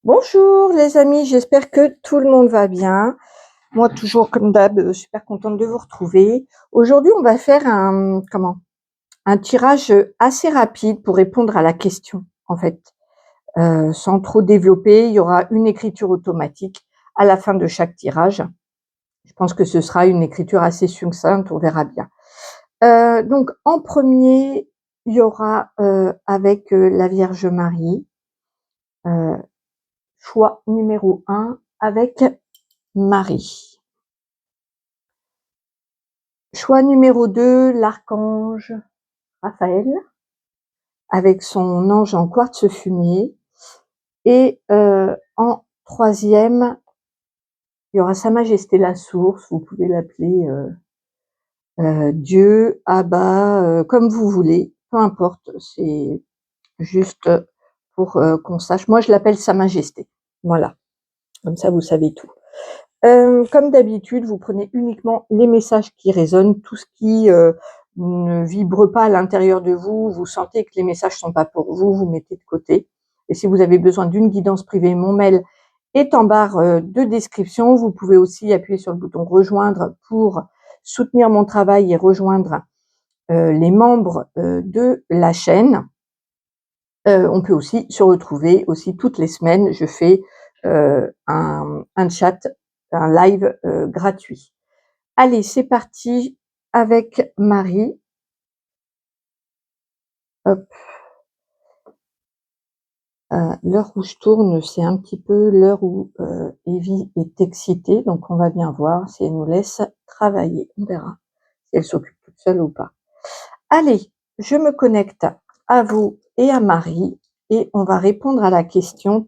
Bonjour les amis, j'espère que tout le monde va bien. Moi toujours comme d'hab, super contente de vous retrouver. Aujourd'hui on va faire un tirage assez rapide pour répondre à la question en fait. Sans trop développer, il y aura une écriture automatique à la fin de chaque tirage. Je pense que ce sera une écriture assez succincte, on verra bien. Donc en premier, il y aura avec la Vierge Marie, choix numéro 1 avec Marie. Choix numéro 2, l'archange Raphaël, avec son ange en quartz fumé. Et en troisième, il y aura Sa Majesté la Source, vous pouvez l'appeler Dieu, Abba, comme vous voulez, peu importe, c'est juste pour qu'on sache. Moi, je l'appelle Sa Majesté, voilà, comme ça vous savez tout. Comme d'habitude, vous prenez uniquement les messages qui résonnent, tout ce qui ne vibre pas à l'intérieur de vous, vous sentez que les messages sont pas pour vous, vous mettez de côté. Et si vous avez besoin d'une guidance privée, mon mail est en barre de description. Vous pouvez aussi appuyer sur le bouton rejoindre pour soutenir mon travail et rejoindre les membres de la chaîne. On peut aussi se retrouver aussi toutes les semaines. Je fais un chat, un live gratuit. Allez, c'est parti avec Marie. Hop. L'heure où je tourne, c'est un petit peu l'heure où Evie est excitée, donc on va bien voir si elle nous laisse travailler. On verra si elle s'occupe toute seule ou pas. Allez, je me connecte à vous et à Marie et on va répondre à la question: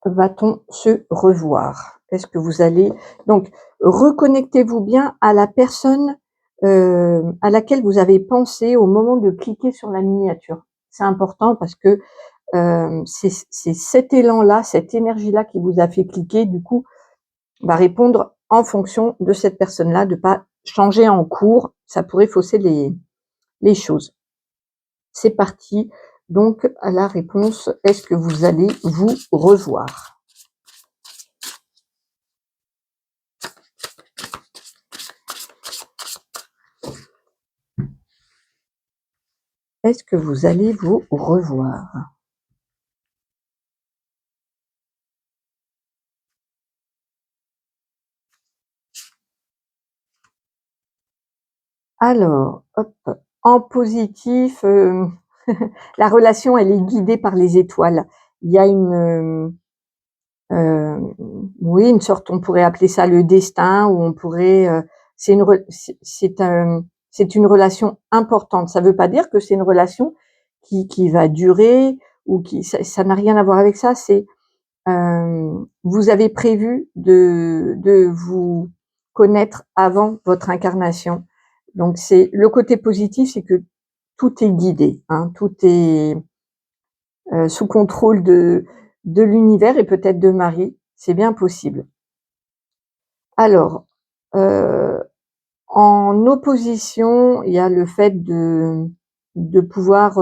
va-t-on se revoir? Est-ce que vous allez donc reconnectez-vous bien à la personne à laquelle vous avez pensé au moment de cliquer sur la miniature. C'est important parce que c'est cet élan-là, cette énergie-là qui vous a fait cliquer, du coup, va répondre en fonction de cette personne-là, de pas changer en cours, ça pourrait fausser les choses. C'est parti. Donc, à la réponse, est-ce que vous allez vous revoir? Est-ce que vous allez vous revoir? Alors, hop, en positif, la relation, elle est guidée par les étoiles. Il y a oui, une sorte, on pourrait appeler ça le destin, ou on pourrait, c'est une relation importante. Ça ne veut pas dire que c'est une relation qui va durer, ou qui ça n'a rien à voir avec ça. C'est vous avez prévu de vous connaître avant votre incarnation. Donc c'est le côté positif, c'est que tout est guidé, hein, tout est sous contrôle de l'univers et peut-être de Marie, c'est bien possible. Alors, en opposition, il y a le fait de pouvoir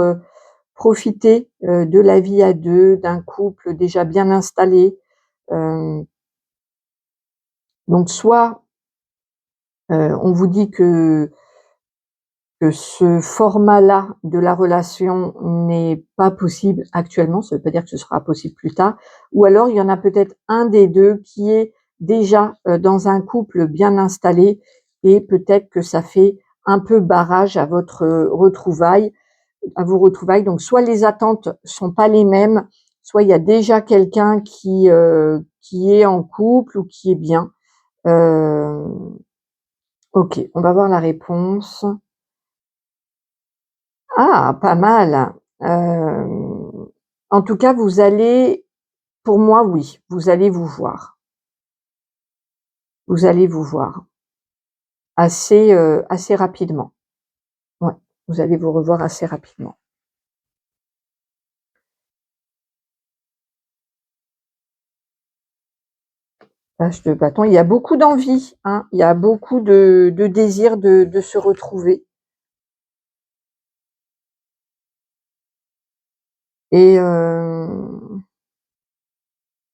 profiter de la vie à deux, d'un couple déjà bien installé. Donc soit on vous dit que ce format-là de la relation n'est pas possible actuellement, ça ne veut pas dire que ce sera possible plus tard, ou alors il y en a peut-être un des deux qui est déjà dans un couple bien installé, et peut-être que ça fait un peu barrage à votre retrouvaille, à vos retrouvailles. Donc soit les attentes sont pas les mêmes, soit il y a déjà quelqu'un qui est en couple ou qui est bien. Ok, on va voir la réponse. Ah, pas mal. En tout cas, vous allez, pour moi, oui, vous allez vous voir. Vous allez vous voir assez rapidement. Ouais, vous allez vous revoir assez rapidement. Page de bâton, il y a beaucoup d'envie, hein, il y a beaucoup de désir de se retrouver. Et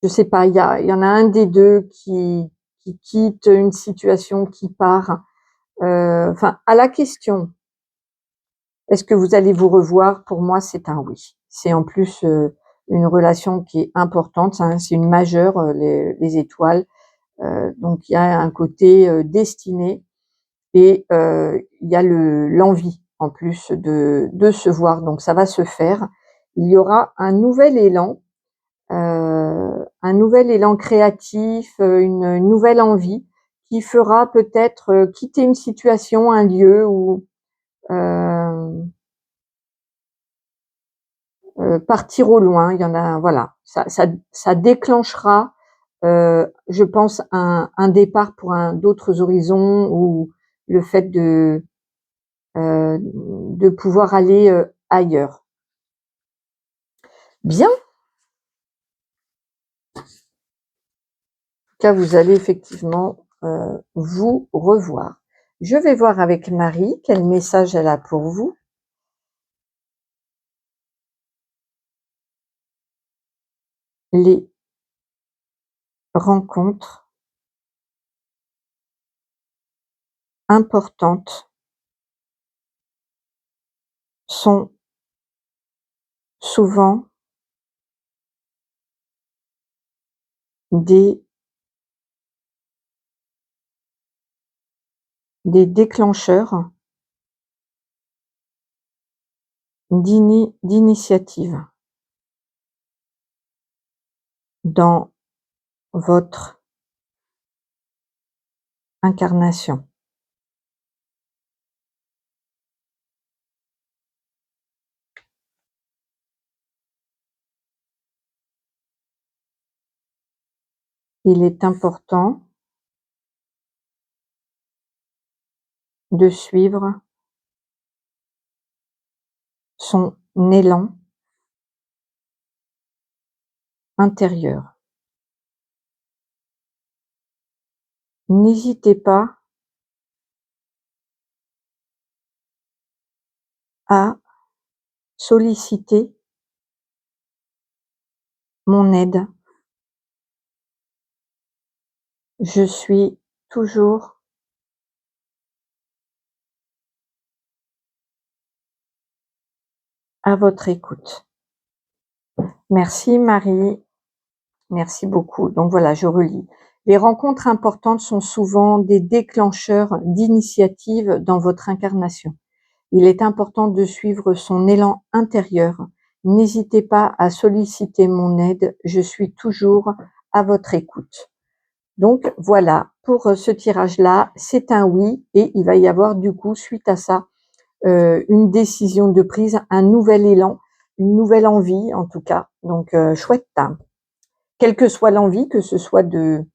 je sais pas, il y en a un des deux qui quitte une situation, qui part. Enfin, à la question: «Est-ce que vous allez vous revoir?» Pour moi, c'est un oui. C'est en plus, une relation qui est importante, c'est une majeure, les étoiles, donc il y a un côté, destiné et il y a l'envie en plus de se voir, donc ça va se faire. Il y aura un nouvel élan créatif, une nouvelle envie qui fera peut-être, quitter une situation, un lieu ou heu partir au loin. Il y en a, voilà, ça déclenchera, je pense un départ pour d'autres horizons ou le fait de pouvoir aller, ailleurs. Bien, en tout cas, vous allez effectivement, vous revoir. Je vais voir avec Marie quel message elle a pour vous. Les rencontres importantes sont souvent des déclencheurs d'initiative dans votre incarnation. Il est important de suivre son élan intérieur. N'hésitez pas à solliciter mon aide. Je suis toujours à votre écoute. Merci Marie, merci beaucoup. Donc voilà, je relis. Les rencontres importantes sont souvent des déclencheurs d'initiative dans votre incarnation. Il est important de suivre son élan intérieur. N'hésitez pas à solliciter mon aide, je suis toujours à votre écoute. Donc voilà, pour ce tirage-là, c'est un oui et il va y avoir du coup, suite à ça, une décision de prise, un nouvel élan, une nouvelle envie en tout cas. Donc chouette, hein. Quelle que soit l'envie, que ce soit de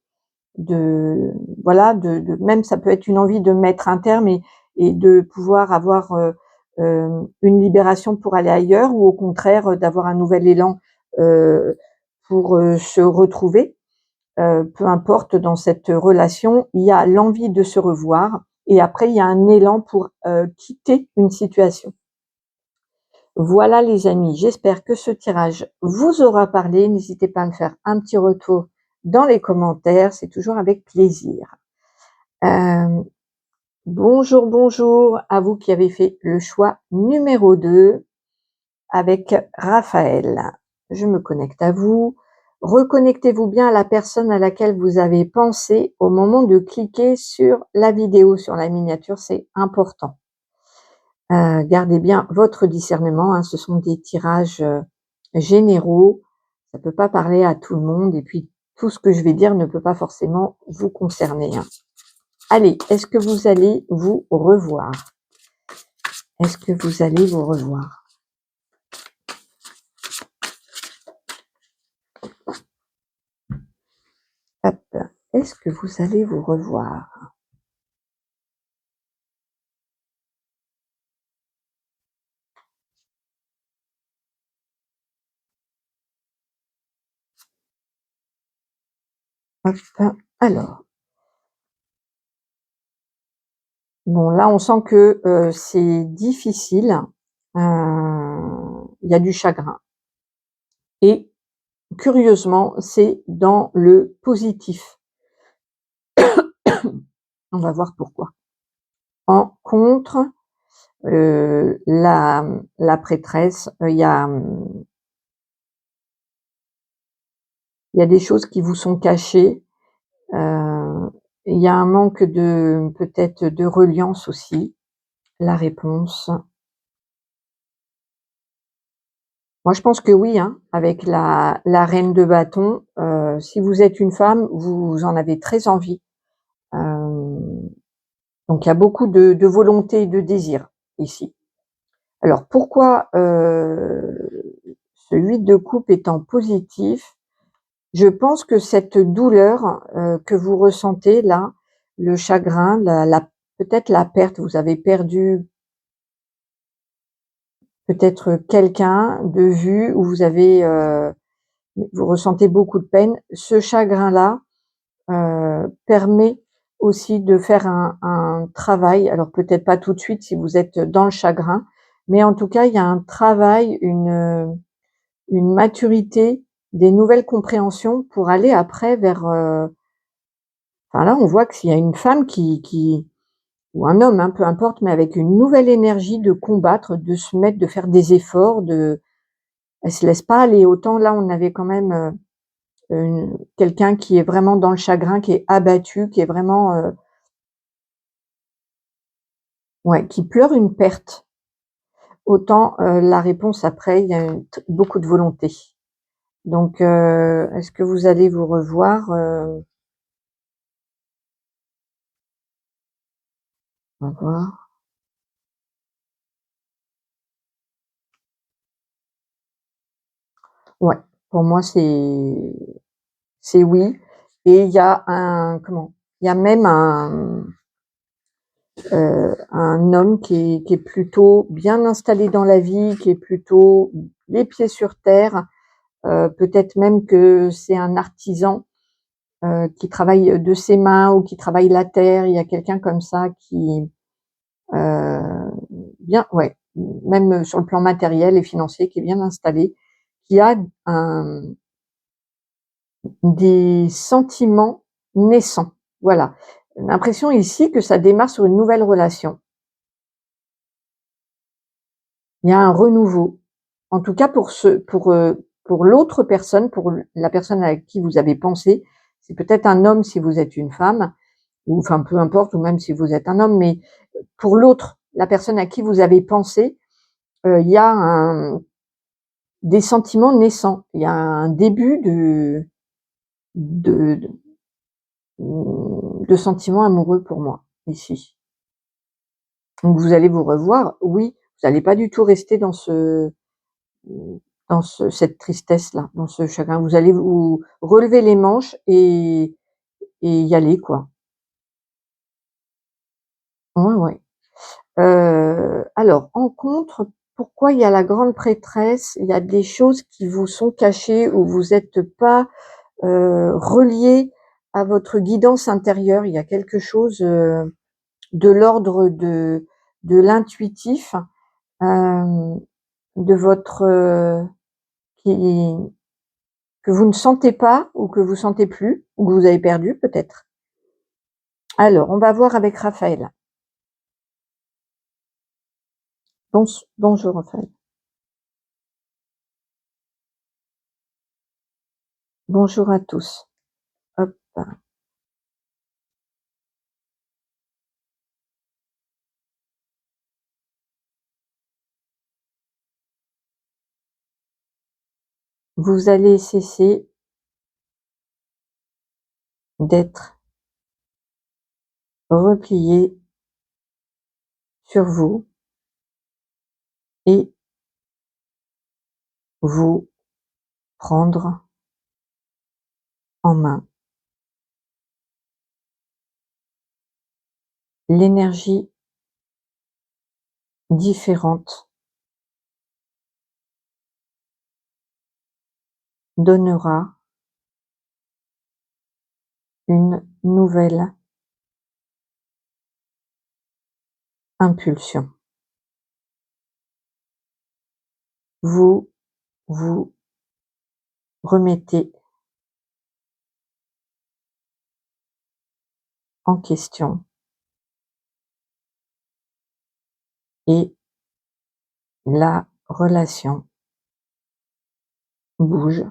voilà, même ça peut être une envie de mettre un terme et de pouvoir avoir, une libération pour aller ailleurs ou au contraire, d'avoir un nouvel élan, heu, pour, se retrouver. Peu importe, dans cette relation, il y a l'envie de se revoir et après il y a un élan pour, quitter une situation. Voilà les amis, j'espère que ce tirage vous aura parlé. N'hésitez pas à me faire un petit retour dans les commentaires, c'est toujours avec plaisir. Hem, bonjour, bonjour à vous qui avez fait le choix numéro 2 avec Raphaël. Je me connecte à vous. Reconnectez-vous bien à la personne à laquelle vous avez pensé au moment de cliquer sur la vidéo, sur la miniature, c'est important. Gardez bien votre discernement, hein, ce sont des tirages, généraux. Ça peut pas parler à tout le monde et puis tout ce que je vais dire ne peut pas forcément vous concerner, hein. Allez, est-ce que vous allez vous revoir? Est-ce que vous allez vous revoir? Hop, est-ce que vous allez vous revoir? Hop, alors, bon là on sent que, c'est difficile, il y a du chagrin. et curieusement, c'est dans le positif. On va voir pourquoi. En contre, la prêtresse, il y a des choses qui vous sont cachées, il y a un manque de peut-être de reliance aussi. La réponse, moi je pense que oui, hein, avec la reine de bâton, si vous êtes une femme, vous en avez très envie. Hem, donc il y a beaucoup de volonté et de désir ici. Alors pourquoi, ce 8 de coupe étant positif, je pense que cette douleur, que vous ressentez là, le chagrin, la peut-être la perte, vous avez perdu peut-être quelqu'un de vue ou vous ressentez beaucoup de peine. Ce chagrin-là, permet aussi de faire un travail, alors peut-être pas tout de suite si vous êtes dans le chagrin, mais en tout cas, il y a un travail, une maturité, des nouvelles compréhensions pour aller après vers, enfin là, on voit que s'il y a une femme qui ou un homme, hein, peu importe, mais avec une nouvelle énergie de combattre, de se mettre, de faire des efforts, elle se laisse pas aller. Autant là, on avait quand même, quelqu'un qui est vraiment dans le chagrin, qui est abattu, qui est vraiment, ouais, qui pleure une perte. Autant, la réponse après, il y a beaucoup de volonté. Donc, est-ce que vous allez vous revoir? On va voir. Ouais, pour moi, c'est oui et il y a il y a même un homme qui est plutôt bien installé dans la vie, qui est plutôt les pieds sur terre, peut-être même que c'est un artisan, qui travaille de ses mains ou qui travaille la terre. Il y a quelqu'un comme ça qui, heu, bien ouais, même sur le plan matériel et financier, qui est bien installé, qui a un des sentiments naissants. Voilà. L'impression ici que ça démarre sur une nouvelle relation. Il y a un renouveau. En tout cas pour l'autre personne, pour la personne à qui vous avez pensé. C'est peut-être un homme si vous êtes une femme, ou enfin peu importe, ou même si vous êtes un homme, mais pour l'autre, la personne à qui vous avez pensé, il y a des sentiments naissants. Il y a un début de de sentiments amoureux pour moi, ici. Donc vous allez vous revoir, oui, vous allez pas du tout rester dans cette tristesse-là, dans ce chagrin. Vous allez vous relever les manches et y aller, quoi. Ouais, ouais. Alors en contre, pourquoi il y a la grande prêtresse? Il y a des choses qui vous sont cachées ou vous êtes pas, reliés à votre guidance intérieure. Il y a quelque chose, de l'ordre de l'intuitif, hem, de votre, qui que vous ne sentez pas ou que vous sentez plus ou que vous avez perdu peut-être? Alors, on va voir avec Raphaël. Bonjour Raphaël. Bonjour à tous. Hop, vous allez cesser d'être replié sur vous et vous prendre en main. L'énergie différente donnera une nouvelle impulsion. Vous vous remettez en question et la relation bouge.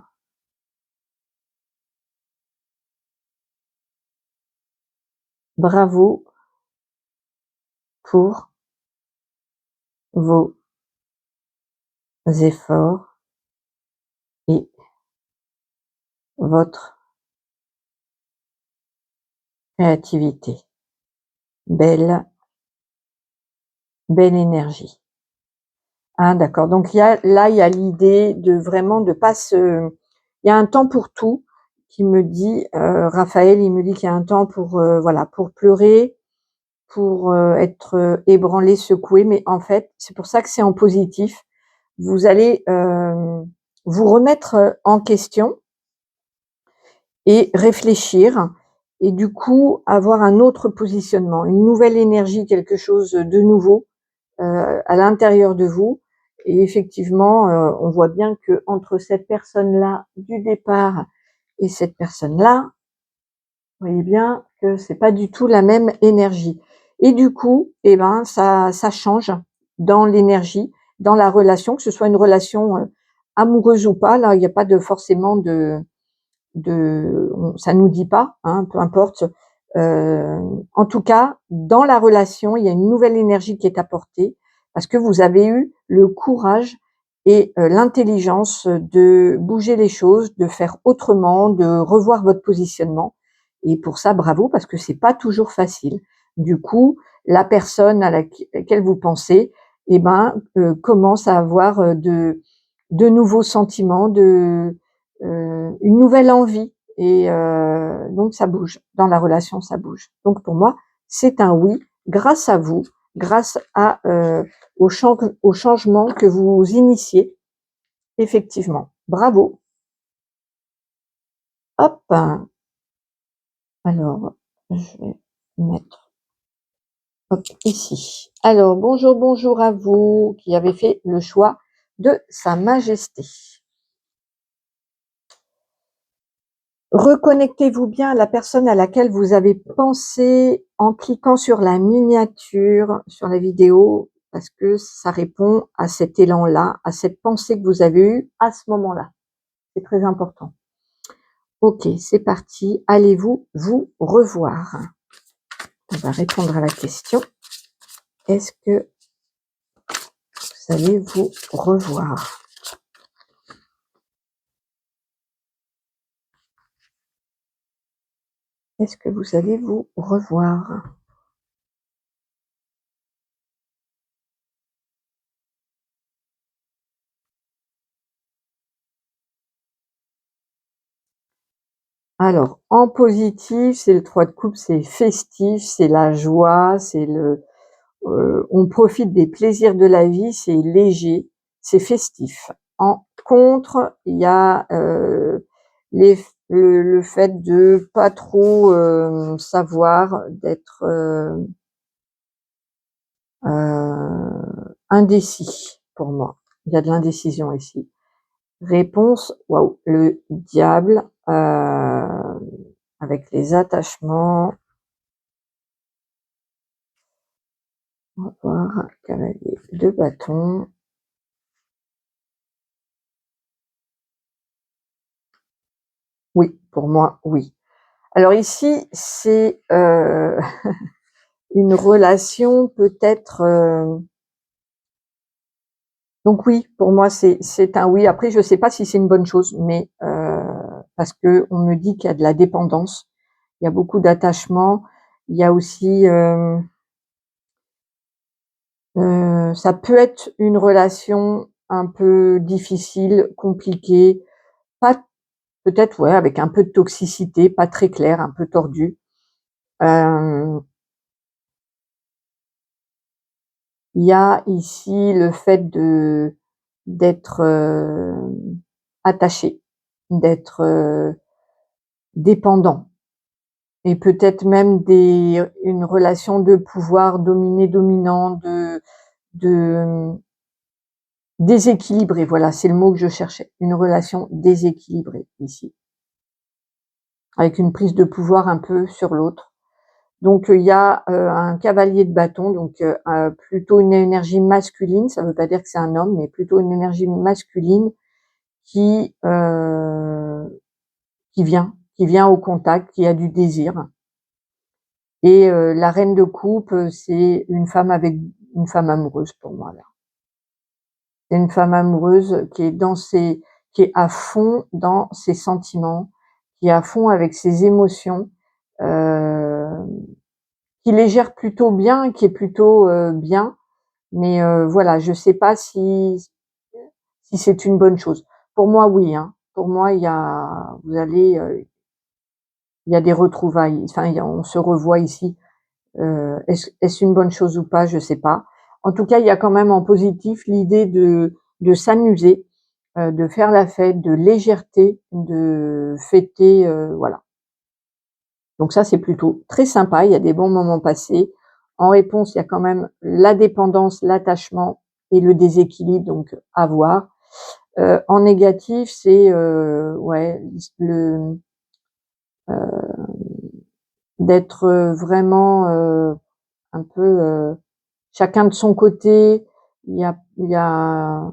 Bravo pour vos efforts et votre créativité. Belle énergie. Ah d'accord, donc il y a l'idée de vraiment de pas se il y a un temps pour tout qui me dit, Raphaël, il me dit qu'il y a un temps pour, voilà, pour pleurer, pour, être, ébranlé, secoué, mais en fait, c'est pour ça que c'est en positif. Vous allez, vous remettre, en question et réfléchir et du coup avoir un autre positionnement, une nouvelle énergie, quelque chose de nouveau, à l'intérieur de vous. Et effectivement, on voit bien que entre cette personne-là du départ et cette personne-là, vous voyez bien que c'est pas du tout la même énergie. Et du coup, eh ben, ça change dans l'énergie, dans la relation, que ce soit une relation, amoureuse ou pas. Là, il n'y a pas de forcément ça nous dit pas, hein, peu importe. En tout cas, dans la relation, il y a une nouvelle énergie qui est apportée parce que vous avez eu le courage et l'intelligence de bouger les choses, de faire autrement, de revoir votre positionnement. Et pour ça, bravo, parce que c'est pas toujours facile. Du coup, la personne à laquelle vous pensez, eh ben, commence à avoir de nouveaux sentiments, une nouvelle envie et donc ça bouge. Dans la relation, ça bouge. Donc pour moi, c'est un oui, grâce à vous, grâce à, au changement que vous initiez, effectivement. Bravo. Hop, alors je vais mettre hop ici. Alors bonjour à vous qui avez fait le choix de Sa Majesté. Reconnectez-vous bien à la personne à laquelle vous avez pensé en cliquant sur la miniature sur la vidéo, parce que ça répond à cet élan-là, à cette pensée que vous avez eue à ce moment-là. C'est très important. Ok, c'est parti. Allez-vous vous revoir? On va répondre à la question. Est-ce que vous allez vous revoir? Est-ce que vous allez vous revoir? Alors, en positif, c'est le 3 de coupe, c'est festif, c'est la joie, c'est on profite des plaisirs de la vie, c'est léger, c'est festif. En contre, il y a le fait de pas trop savoir, d'être indécis pour moi. Il y a de l'indécision ici. Réponse, waouh, le diable avec les attachements. On va voir, cavalier de bâton. Oui, pour moi, oui. Alors ici, c'est une relation peut-être. Donc oui, pour moi, c'est un oui. Après, je ne sais pas si c'est une bonne chose, mais parce que on me dit qu'il y a de la dépendance, il y a beaucoup d'attachement, il y a aussi, ça peut être une relation un peu difficile, compliquée, pas peut-être ouais, avec un peu de toxicité, pas très claire, un peu tordue. Euh, Il y a ici le fait d'être attaché, d'être dépendant et peut-être même une relation de pouvoir dominé-dominant, de déséquilibrée, voilà, c'est le mot que je cherchais. Une relation déséquilibrée ici, avec une prise de pouvoir un peu sur l'autre. Donc il y a un cavalier de bâton, donc plutôt une énergie masculine, ça ne veut pas dire que c'est un homme, mais plutôt une énergie masculine qui vient au contact, qui a du désir. Et la reine de coupe, c'est une femme amoureuse pour moi là. C'est une femme amoureuse qui est à fond dans ses sentiments, qui est à fond avec ses émotions, heu, qui les gère plutôt bien, qui est plutôt bien, mais voilà, je sais pas si c'est une bonne chose. Pour moi, oui, hein. Pour moi, il y a des retrouvailles, enfin, on se revoit ici. Est-ce une bonne chose ou pas? Je sais pas. En tout cas, il y a quand même en positif l'idée de s'amuser, de faire la fête, de légèreté, de fêter, voilà. Donc ça, c'est plutôt très sympa, il y a des bons moments passés. En réponse, il y a quand même la dépendance, l'attachement et le déséquilibre, donc à voir. En négatif, c'est, ouais, heu, d'être, vraiment, un peu, chacun de son côté. Il y a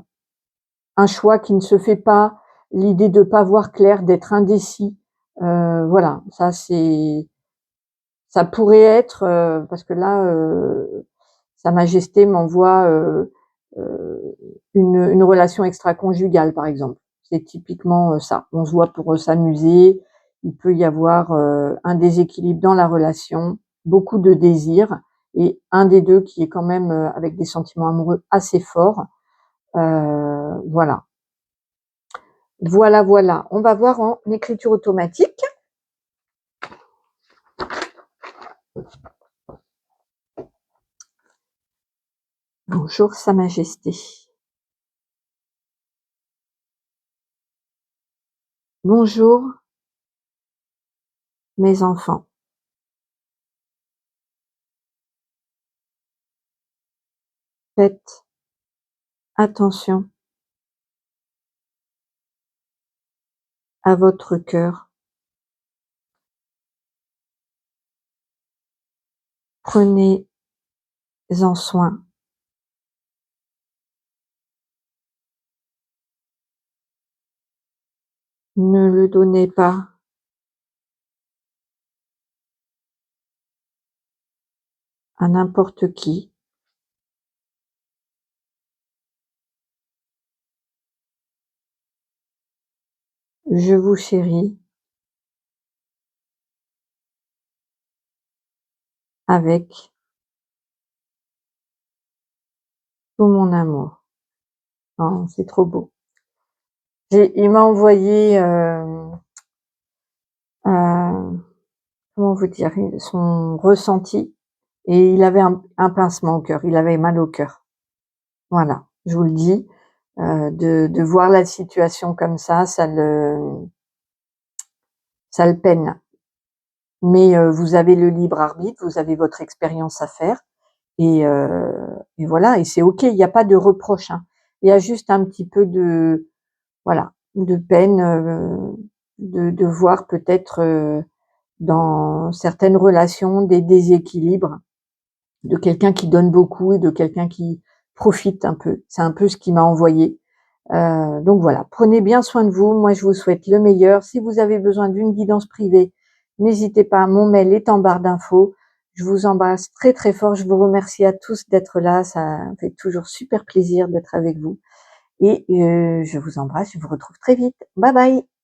un choix qui ne se fait pas, l'idée de pas voir clair, d'être indécis. Voilà, ça pourrait être, parce que là, Sa Majesté m'envoie, une relation extra-conjugale, par exemple. C'est typiquement, ça. On se voit pour, s'amuser, il peut y avoir, un déséquilibre dans la relation, beaucoup de désirs et un des 2 qui est quand même, avec des sentiments amoureux assez forts. Voilà. Voilà, voilà. On va voir en écriture automatique. Bonjour Sa Majesté. Bonjour mes enfants. Faites attention à votre cœur. Prenez-en soin. Ne le donnez pas à n'importe qui. Je vous chéris avec tout mon amour. Oh, c'est trop beau. Il m'a envoyé, comment vous dire, son ressenti et il avait un pincement au cœur, il avait mal au cœur. Voilà, je vous le dis, de voir la situation comme ça le peine. Mais vous avez le libre arbitre, vous avez votre expérience à faire et heu et voilà et c'est OK, il y a pas de reproche, hein. Il y a juste un petit peu de voilà, de peine, de voir peut-être, dans certaines relations des déséquilibres, de quelqu'un qui donne beaucoup et de quelqu'un qui profite un peu. C'est un peu ce qu'il m'a envoyé. Donc voilà, prenez bien soin de vous. Moi, je vous souhaite le meilleur. Si vous avez besoin d'une guidance privée, n'hésitez pas, mon mail est en barre d'infos. Je vous embrasse très, très fort. Je vous remercie à tous d'être là. Ça me fait toujours super plaisir d'être avec vous et je vous embrasse. Je vous retrouve très vite. Bye bye.